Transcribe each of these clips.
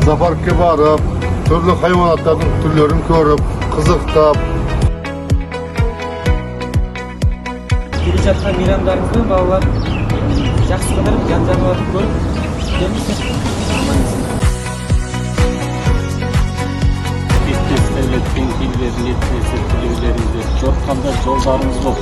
Zaparkka barıp, türlü hayvanatların türlerini görüp, kızıktap. Келе жатқан мейрамдарыңызбен балалар жақсы қыдырып, жан-жануарды көріп, келіңіздер. Аман есен. Etmez devletin illerini etmesi tilevlerinde jortkanda jollarımız bol.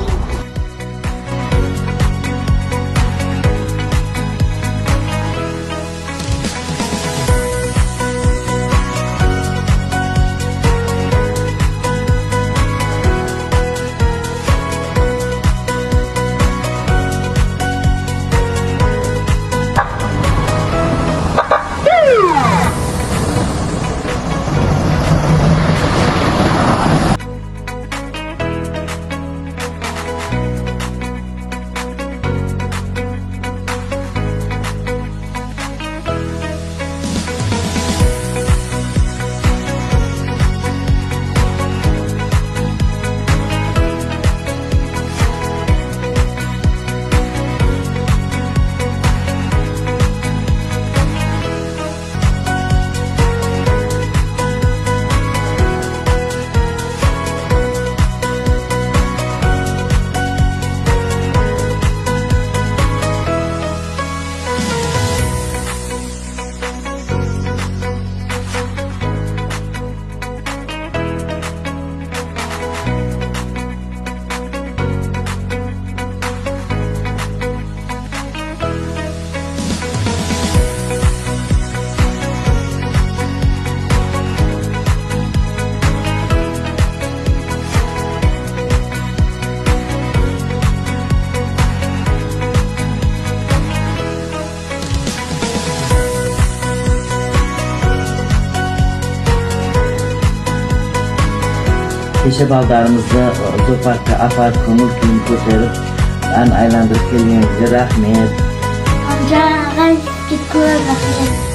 Keşe baldarımızda Zopark'a apart konul kiyim köterip ben aylandırıp geldiğinizde rahmet. Amca, ben git koyalım.